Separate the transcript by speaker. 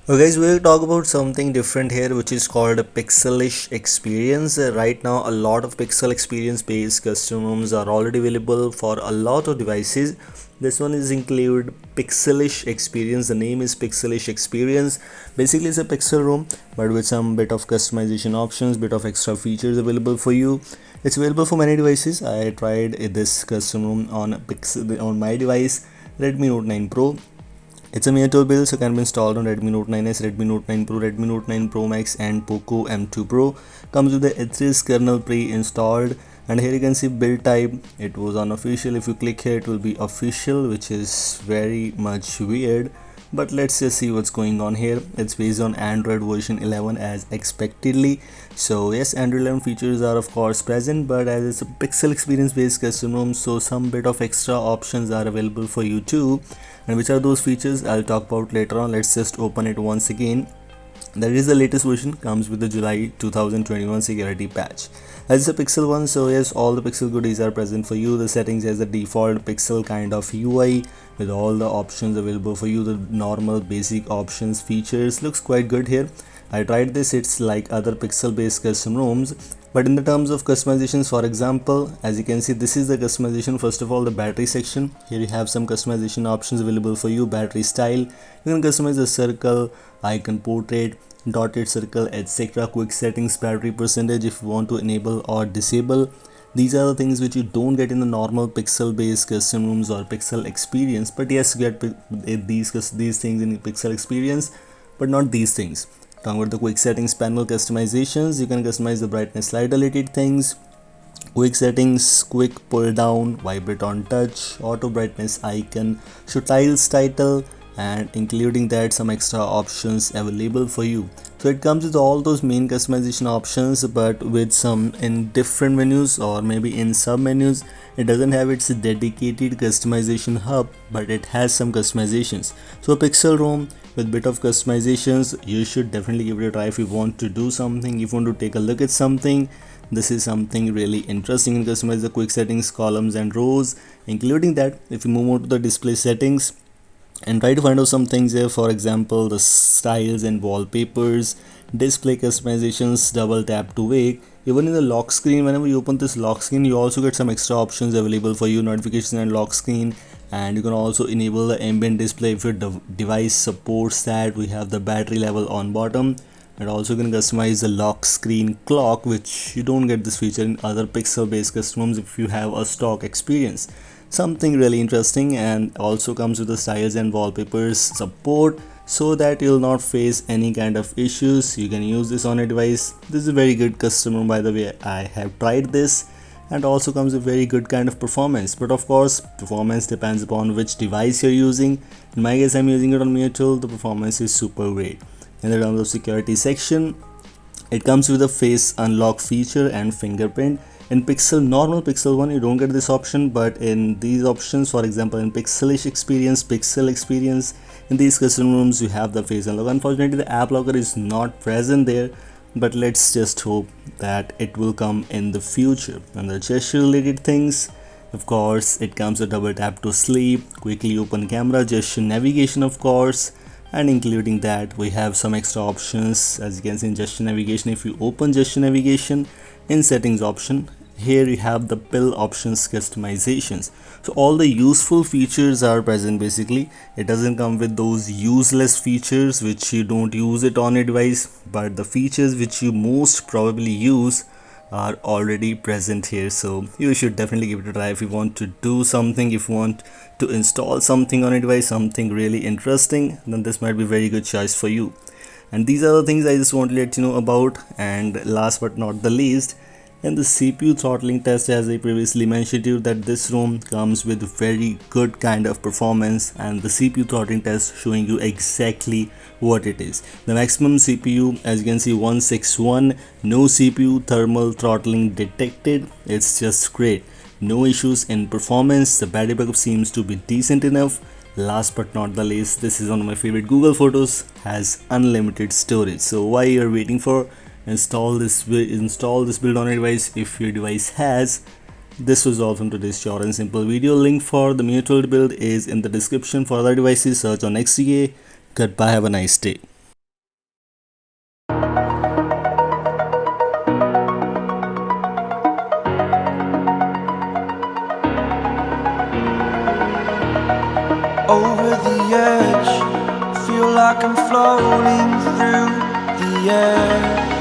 Speaker 1: Okay guys, we'll talk about something different here which is called a pixelish experience. Right now a lot of pixel experience based custom rooms are already available for a lot of devices. This one is include pixelish experience. The name is pixelish experience. Basically it's a pixel room but with some bit of customization options, bit of extra features available for you. It's available for many devices. I tried this custom room on my device Redmi Note 9 Pro. It's a mere tool build, so can be installed on Redmi Note 9s, Redmi Note 9 Pro, Redmi Note 9 Pro Max and Poco M2 Pro. Comes with the Ethris kernel pre-installed, and here you can see build type. It was unofficial. If you click here it will be official, which is very much weird, but let's just see what's going on here. It's based on Android version 11 as expectedly. So yes, Android 11 features are of course present, but as it's a pixel experience based custom room, so some bit of extra options are available for you too. And which are those features I'll talk about later on. Let's just open it once again. That is the latest version, comes with the July 2021 security patch. As it's a pixel one, so yes, all the pixel goodies are present for you. The settings as the default pixel kind of UI with all the options available for you. The normal basic options features looks quite good here. I tried this, it's like other pixel based custom rooms, but in the terms of customizations, for example, as you can see, this is the customization. First of all, the battery section. Here you have some customization options available for you. Battery style, you can customize the circle, icon portrait, dotted circle, etc. Quick settings, battery percentage if you want to enable or disable. These are the things which you don't get in the normal pixel based custom rooms or pixel experience, but yes, you get these things in pixel experience, but not these things. Talking about the quick settings panel customizations, you can customize the brightness, light related things, quick settings, quick pull down, vibrate on touch, auto brightness icon, show tiles title, and including that some extra options available for you. So it comes with all those main customization options, but with some in different menus or maybe in sub menus. It doesn't have its dedicated customization hub, but it has some customizations. So a pixel room with bit of customizations, you should definitely give it a try if you want to do something, if you want to take a look at something. This is something really interesting. In customize the quick settings, columns and rows. Including that, if you move on to the display settings and try to find out some things here, for example the styles and wallpapers, display customizations, double tap to wake. Even in the lock screen, whenever you open this lock screen, you also get some extra options available for you, notification and lock screen. And you can also enable the ambient display if your device supports that. We have the battery level on bottom, and also can customize the lock screen clock, which you don't get this feature in other pixel based customs if you have a stock experience. Something really interesting. And also comes with the styles and wallpapers support, so that you'll not face any kind of issues. You can use this on a device. This is a very good custom room, by the way. I have tried this, and also comes with very good kind of performance, but of course performance depends upon which device you're using. In my case, I'm using it on Miotool. The performance is super great. In the terms of security section, it comes with a face unlock feature and fingerprint. In normal pixel one, you don't get this option, but in these options, for example in pixel experience, in these custom rooms you have the face unlock. Unfortunately the app locker is not present there, but let's just hope that it will come in the future. And the gesture related things, of course it comes with double tap to sleep, quickly open camera, gesture navigation of course. And including that, we have some extra options. As you can see in gesture navigation, if you open gesture navigation in settings option, here you have the pill options customizations. So all the useful features are present. Basically it doesn't come with those useless features which you don't use it on a device, but the features which you most probably use are already present here. So you should definitely give it a try if you want to do something, if you want to install something on a device, something really interesting, then this might be a very good choice for you. And these are the things I just want to let you know about. And last but not the least, in the CPU throttling test, as I previously mentioned to you, that this ROM comes with very good kind of performance, and the CPU throttling test showing you exactly what it is. The maximum CPU, as you can see, 161, no CPU thermal throttling detected. It's just great. No issues in performance. The battery backup seems to be decent enough. Last but not the least, this is one of my favorite Google Photos, has unlimited storage. So why you're waiting for, install this build on a device if your device has. This was all from today's short and simple video. Link for the Miotool build is in the description. For other devices, search on XDA. Goodbye, have a nice day.
Speaker 2: over the edge. Feel like I'm floating through the air.